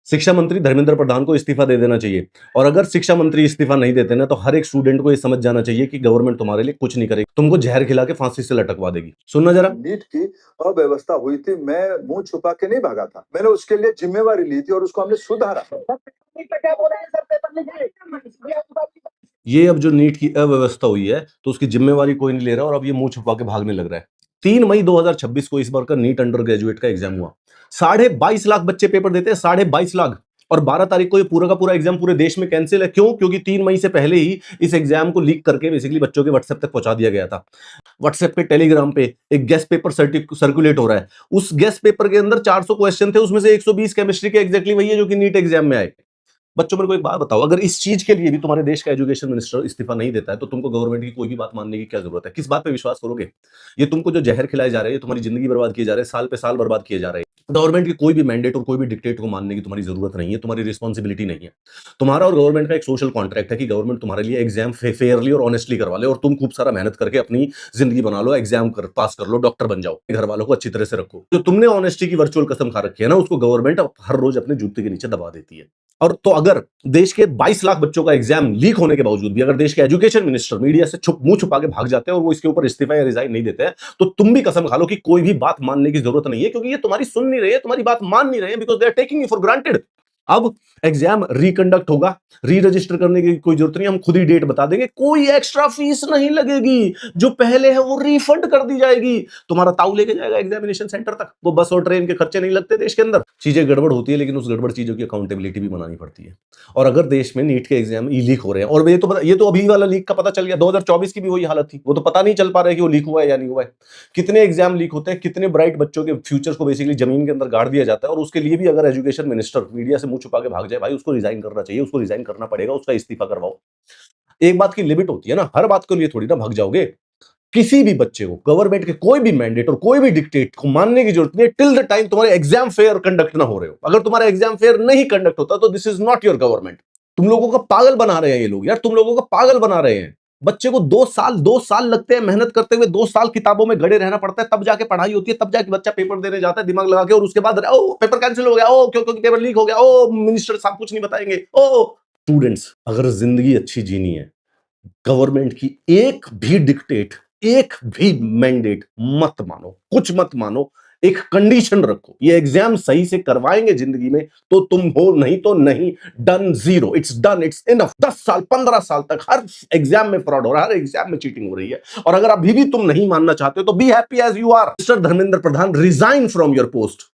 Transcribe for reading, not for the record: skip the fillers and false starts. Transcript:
शिक्षा मंत्री धर्मेंद्र प्रधान को इस्तीफा दे देना चाहिए। और अगर शिक्षा मंत्री इस्तीफा नहीं देते ना, तो हर एक स्टूडेंट को ये समझ जाना चाहिए कि गवर्नमेंट तुम्हारे लिए कुछ नहीं करेगी, तुमको जहर खिला के फांसी से लटकवा देगी। सुनना जरा। नीट की अव्यवस्था हुई थी, मैं मुंह छुपा के नहीं भागा था, मैंने उसके लिए जिम्मेवारी ली थी और उसको हमने सुधारा। ये अब जो नीट की अव्यवस्था हुई है, तो उसकी जिम्मेवारी कोई नहीं ले रहा और अब ये मुंह छुपा के भागने लग रहा है। 3 मई 2026 को इस बार का नीट अंडर ग्रेजुएट का एग्जाम हुआ। 22.5 लाख बच्चे पेपर देते हैं, 22.5 लाख। और 12 तारीख को ये पूरा का पूरा एग्जाम पूरे देश में कैंसिल है। क्यों? क्योंकि 3 मई से पहले ही इस एग्जाम को लीक करके बेसिकली बच्चों के व्हाट्सएप तक पहुंचा दिया गया था। व्हाट्सएप पे, टेलीग्राम पे एक गेस्ट पेपर सर्कुलेट हो रहा है। उस गेस्ट पेपर के अंदर 400 क्वेश्चन थे, उसमें से 120 केमिस्ट्री के एग्जैक्टली वही है जो कि नीट एग्जाम में आए। बच्चों, मेरे को एक बात बताओ, अगर इस चीज के लिए भी तुम्हारे देश का एजुकेशन मिनिस्टर इस्तीफा नहीं देता है, तो तुमको गवर्नमेंट की कोई भी बात मानने की क्या जरूरत है? किस बात पे विश्वास करोगे? ये तुमको जो जहर खिलाए जा रहे हैं, तुम्हारी जिंदगी बर्बाद किए जा रहे हैं, साल पे साल बर्बाद किए जा रहे हैं। गवर्नमेंट की कोई भी मैंडेट और कोई भी डिक्टेट को मानने की तुम्हारी जरूरत नहीं है, तुम्हारी रिस्पॉन्सिबिलिटी नहीं है। तुम्हारा और गवर्नमेंट का एक सोशल कॉन्ट्रैक्ट है कि गवर्नमेंट तुम्हारे लिए एग्जाम फेयरली और ऑनेस्टली करवा ले और तुम खूब सारा मेहनत करके अपनी जिंदगी बना लो, एग्जाम पास कर लो, डॉक्टर बन जाओ, घर वालों को अच्छी तरह से रखो। जो तुमने ऑनेस्टी की वर्चुअल कसम खा रखी है ना, उसको गवर्नमेंट हर रोज अपने जूते के नीचे दबा देती है। और तो अगर देश के 22 लाख बच्चों का एग्जाम लीक होने के बावजूद भी अगर देश के एजुकेशन मिनिस्टर मीडिया से मुंह छुपा के भाग जाते हैं और वो इसके ऊपर इस्तीफा या रिजाइन नहीं देते हैं, तो तुम भी कसम खा लो कि कोई भी बात मानने की जरूरत नहीं है, क्योंकि ये तुम्हारी सुन नहीं रहे हैं, तुम्हारी बात मान नहीं रहे हैं, because they are taking you for granted. अब एग्जाम रिकंडक्ट होगा, री रजिस्टर करने की कोई जरूरत नहीं, हम खुद ही डेट बता देंगे, कोई एक्स्ट्रा फीस नहीं लगेगी, जो पहले है वो रिफंड कर दी जाएगी, तुम्हारा ताऊ लेके जाएगा एग्जामिनेशन सेंटर तक, वो बस और ट्रेन के खर्चे नहीं लगते देश के अंदर। चीजें गड़बड़ होती है, लेकिन उस गड़बड़ चीजों की अकाउंटेबिलिटी भी बनानी पड़ती है। और अगर देश में नीट के एग्जाम लीक हो रहे हैं, और ये तो अभी वाला लीक का पता चल गया, 2024 की भी वही हालत थी, वो तो पता नहीं चल पा रहा है कि वो लीक हुआ है या नहीं हुआ है। कितने एग्जाम लीक होते हैं, कितने ब्राइट बच्चों के फ्यूचर्स को बेसिकली जमीन के अंदर गाड़ दिया जाता है, और उसके लिए भी अगर एजुकेशन मिनिस्टर मीडिया से मुंह छुपा के भाग जाए, भाई उसको रिजाइन करना चाहिए, उसको रिजाइन करना पड़ेगा, उसका इस्तीफा करवाओ। एक बात की लिमिट होती है ना, हर बात के लिए थोड़ी ना भाग जाओगे। किसी भी बच्चे को गवर्नमेंट के कोई भी मैंडेट और कोई भी डिक्टेट को मानने की जरूरत नहीं है टिल द टाइम तुम्हारे एग्जाम फेयर कंडक्ट ना हो रहे हो। अगर तुम्हारा एग्जाम फेयर नहीं कंडक्ट होता, तो this is not your government. तुम लोगों का पागल बना रहे हैं ये लोग यार, तुम लोगों का पागल बना रहे हैं। बच्चे को 2 साल लगते हैं मेहनत करते हुए, 2 साल किताबों में गड़े रहना पड़ता है, तब जाके पढ़ाई होती है, तब जाके बच्चा पेपर देने जाता है दिमाग लगा के, और उसके बाद ओ पेपर कैंसिल हो गया, ओ क्यों पेपर लीक हो गया, ओ मिनिस्टर साहब कुछ नहीं बताएंगे। ओ स्टूडेंट्स, अगर जिंदगी अच्छी जीनी है, गवर्नमेंट की एक भी डिक्टेट, एक भी मैंडेट मत मानो, कुछ मत मानो, एक कंडीशन रखो, ये एग्जाम सही से करवाएंगे जिंदगी में तो तुम हो, नहीं तो नहीं। Done, zero, it's done, it's enough. 10 साल 15 साल तक हर एग्जाम में फ्रॉड हो रहा है, हर एग्जाम में चीटिंग हो रही है, और अगर अभी भी तुम नहीं मानना चाहते हो तो be happy as you are. Mister Dharmendra Pradhan, resign from your post.